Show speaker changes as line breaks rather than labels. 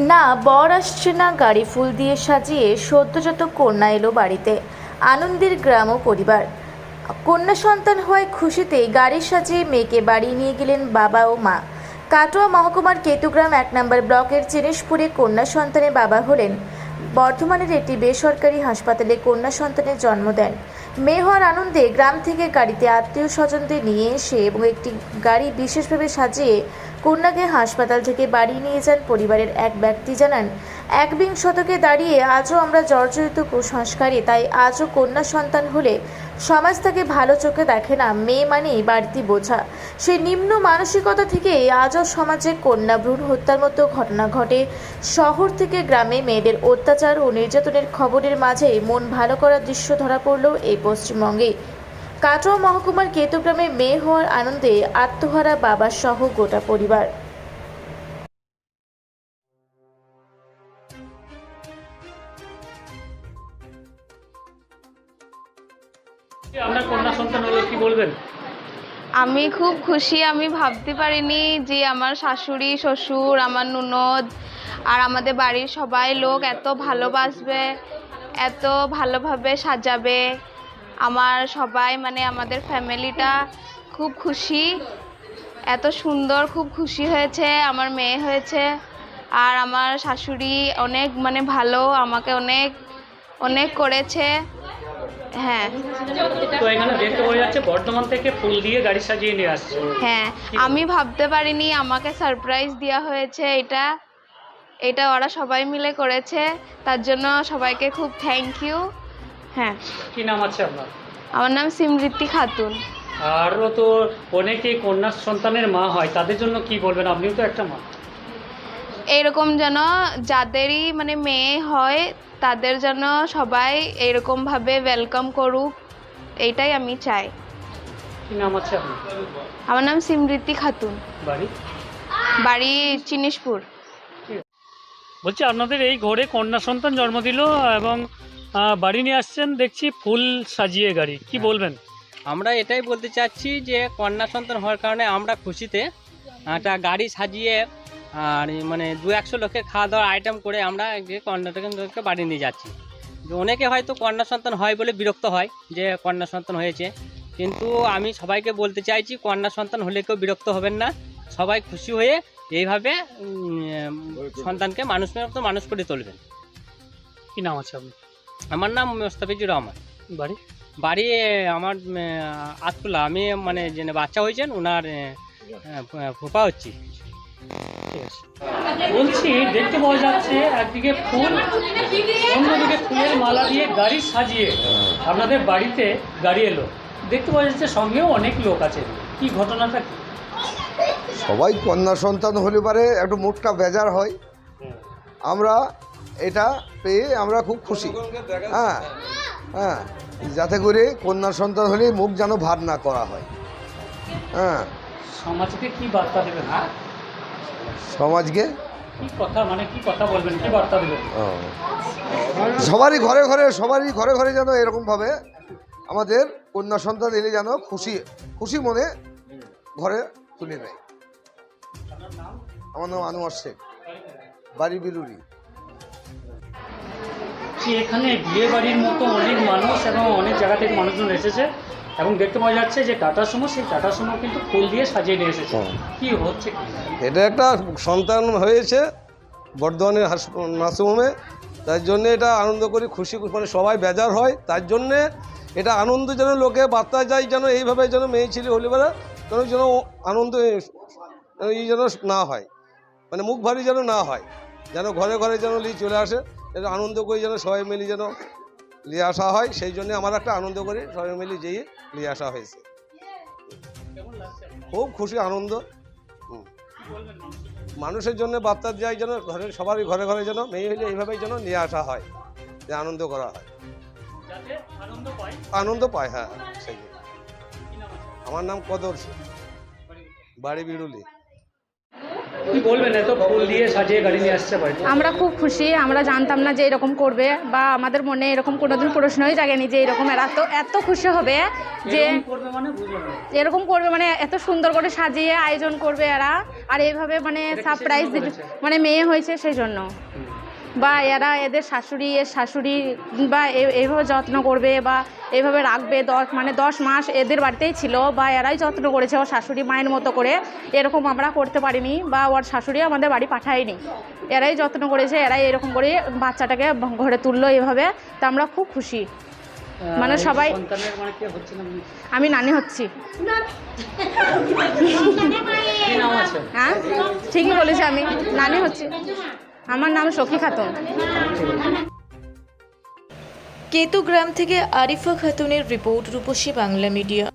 না বর আসছে না গাড়ি ফুল দিয়ে সাজিয়ে সদ্যজাত কন্যা এলো বাড়িতে। আনন্দের গ্রাম ও পরিবার। কন্যা সন্তান হওয়ায় খুশিতে গাড়ি সাজিয়ে মেয়েকে বাড়ি নিয়ে গেলেন বাবা ও মা। কাটোয়া মহকুমার কেতুগ্রাম 1 নম্বর ব্লকের চিনেশপুরে কন্যা সন্তানের বাবা হলেন বর্ধমানের একটি বেসরকারি হাসপাতালে কন্যা সন্তানের জন্ম দেন। মেয়ে হওয়ার আনন্দে গ্রাম থেকে গাড়িতে আত্মীয় স্বজনদের নিয়ে এসে এবং একটি গাড়ি বিশেষভাবে সাজিয়ে কন্যাকে হাসপাতাল থেকে বাড়ি নিয়ে যান পরিবারের এক ব্যক্তি। জানান, 21 শতকে দাঁড়িয়ে আজও আমরা জর্জরিত কুসংস্কারে, তাই আজও কন্যা সন্তান হলে সমাজ তাকে ভালো চোখে দেখে না। মেয়ে মানেই বাড়তি বোঝা। সেই নিম্ন মানসিকতা থেকে আজও সমাজে কন্যা ভ্রূণ হত্যার মতো ঘটনা ঘটে। শহর থেকে গ্রামে মেয়েদের অত্যাচার ও নির্যাতনের খবরের মাঝে মন ভালো করার দৃশ্য ধরা পড়ল এই পশ্চিমবঙ্গে। কাটোয়া মহকুমার কেতুগ্রামে মেয়ে হওয়ার আনন্দে আত্মহারা বাবা সহ গোটা পরিবার।
আপনার কন্যা সন্তান হলো, কি বলবেন?
আমি খুব খুশি। আমি ভাবতে পারিনি যে আমার শাশুড়ি, শ্বশুর, আমার ননদ আর আমাদের বাড়ির সবাই লোক এত ভালোবাসবে, এত ভালোভাবে সাজাবে। আমার সবাই আমাদের ফ্যামিলিটা খুব খুশি, এত সুন্দর, খুব খুশি হয়েছে। আমার মেয়ে হয়েছে আর আমার শাশুড়ি অনেক ভালো, আমাকে অনেক অনেক করেছে। হ্যাঁ,
তো এখানে দেখতে পাওয়া যাচ্ছে বর্ধমান থেকে ফুল দিয়ে গাড়ি সাজিয়ে নিয়ে আসছে।
হ্যাঁ, আমি ভাবতে পারিনি, আমাকে সারপ্রাইজ দেওয়া হয়েছে। এটা ওরা সবাই মিলে করেছে, তার জন্য সবাইকে খুব থ্যাংক ইউ। হ্যাঁ,
কি নাম আছে আপনার?
আমার নাম সিমৃতি খাতুন।
আরও তো অনেকেই কন্যা সন্তানের মা হয়, তাদের জন্য কি বলবেন? আপনিও তো একটা মা।
এইরকম যেন যাদেরই মেয়ে হয় তাদের যেন সবাই এইরকমভাবে ওয়েলকাম করুক, এইটাই আমি চাই।
কি নাম আছে আপনার?
আমার নাম সিমৃতি খাতুন,
বাড়ি?
বাড়ি চিনিশপুর।
বলছি, আপনাদের এই ঘরে কন্যা সন্তান জন্ম দিল এবং বাড়ি নিয়ে আসছেন দেখছি ফুল সাজিয়ে গাড়ি, কি বলবেন?
আমরা এটাই বলতে চাচ্ছি যে কন্যা সন্তান হওয়ার কারণে আমরা খুশিতে একটা গাড়ি সাজিয়ে আর 200 লোকের খাওয়া দাওয়ার আইটেম করে আমরা কন্যাটাকে বাড়ি নিয়ে যাচ্ছি। অনেকে হয়তো কন্যা সন্তান হয় বলে বিরক্ত হয় যে কন্যা সন্তান হয়েছে, কিন্তু আমি সবাইকে বলতে চাইছি কন্যা সন্তান হলে কেউ বিরক্ত হবেন না। সবাই খুশি হয়ে এইভাবে সন্তানকে মানুষ করে তুলবেন।
কি নাম আছে আপনার?
আমার নাম মোস্তাফিজুর রহমান।
বাড়ি?
বাড়ি আমার আতকুলা। আমি যে বাচ্চা হয়েছেন ওনার ফুপা হচ্ছি।
ঠিক আছে। বলছি, দেখতে পাওয়া যাচ্ছে একদিকে ফুল, অন্যদিকে ফুলের মালা দিয়ে গাড়ি সাজিয়ে আপনাদের বাড়িতে গাড়ি এলো। দেখতে পাওয়া যাচ্ছে সঙ্গেও অনেক লোক আছে, কি ঘটনাটা কি?
সবাই কন্যা সন্তান হলে পারে একটু মুখটা বেজার হয়। আমরা এটা পেয়ে আমরা খুব খুশি। হ্যাঁ হ্যাঁ, যাতে করে কন্যা সন্তান হলে মুখ যেন ভার না করা হয়। হ্যাঁ,
সমাজকে কি বার্তা দেবেন?
সমাজকে
কি কথা বলবেন, কি বার্তা দেবেন?
সবারই ঘরে ঘরে যেন এরকমভাবে আমাদের কন্যা সন্তান এলে যেন খুশি মনে ঘরে তুলে নেয়। আমার নাম আনোয়ার শেখ, বাড়ি বিলুরি।
এখানে বিয়ে বাড়ির মতো অনেক মানুষ এবং অনেক জায়গা থেকে মানুষজন এসেছে এবং দেখতে পাওয়া যাচ্ছে যে টাটা সুমো, সেই টাটা সুমো কিন্তু ফুল দিয়ে সাজিয়ে নিয়ে এসেছে। কি হচ্ছে?
এটা একটা সন্তান হয়েছে বর্ধমানের নার্সিংহোমে, তার জন্যে এটা আনন্দ করি, খুশি সবাই বেজার হয়। তার জন্যে এটা আনন্দ যেন লোকে বার্তা যায়, যেন এইভাবে যেন মেয়ে ছেলে হলে বেলা যেন আনন্দ যেন না হয়, মুখ ভারী যেন না হয়, যেন ঘরে ঘরে যেন চলে আসে, এটা আনন্দ করে যেন সবাই মিলে যেন নিয়ে আসা হয়। সেই জন্য আমার একটা আনন্দ করি, সবাই মিলে যেয়ে নিয়ে আসা হয়েছে। খুব খুশি, আনন্দ। মানুষের জন্য বার্তা যায় যেন সবারই ঘরে ঘরে যেন মেয়ে হলে এইভাবেই যেন নিয়ে আসা হয়, যে আনন্দ করা হয়, আনন্দ পায়। হ্যাঁ, সেই। আমার নাম কদর, বাড়ি বিড়ুলি।
কি বলবেন, এত ফুল দিয়ে সাজিয়ে গাড়ি নিয়ে আসছে বাড়িতে?
আমরা খুব খুশি। আমরা জানতাম না যে এরকম করবে, বা আমাদের মনে এরকম কোনোদিন প্রশ্নই জাগেনি যে এরকম এরা এত খুশি হবে যে
এরকম করবে মানে বুঝলাম না।
এরকম করবে, মানে এত সুন্দর করে সাজিয়ে আয়োজন করবে এরা, আর এইভাবে মানে
এটা কিসের
সারপ্রাইজ
জন্য
দিতে,
করেছে?
মানে মেয়ে হয়েছে সেই জন্য, বা এরা এদের শাশুড়ি বা এইভাবে যত্ন করবে বা এইভাবে রাখবে। 10 মাস এদের বাড়িতেই ছিল, বা এরাই যত্ন করেছে ওর শাশুড়ি মায়ের মতো করে। এরকম আমরা করতে পারিনি, বা ওর শাশুড়ি আমাদের বাড়ি পাঠায়নি, এরাই যত্ন করেছে, এরাই এরকম করে বাচ্চাটাকে ঘরে তুললো এইভাবে। তো আমরা খুব খুশি, মানে
এই
সবাই।
সন্তানের মানে কে হচ্ছে না?
আমি নানি হচ্ছি।
কি নাম আছে?
হ্যাঁ, ঠিকই বলেছি, আমি নানি হচ্ছি। আমার নাম সখী খাতুন।
কেতুগ্রাম থেকে আরিফা খাতুনের রিপোর্ট, রূপসী বাংলা মিডিয়া।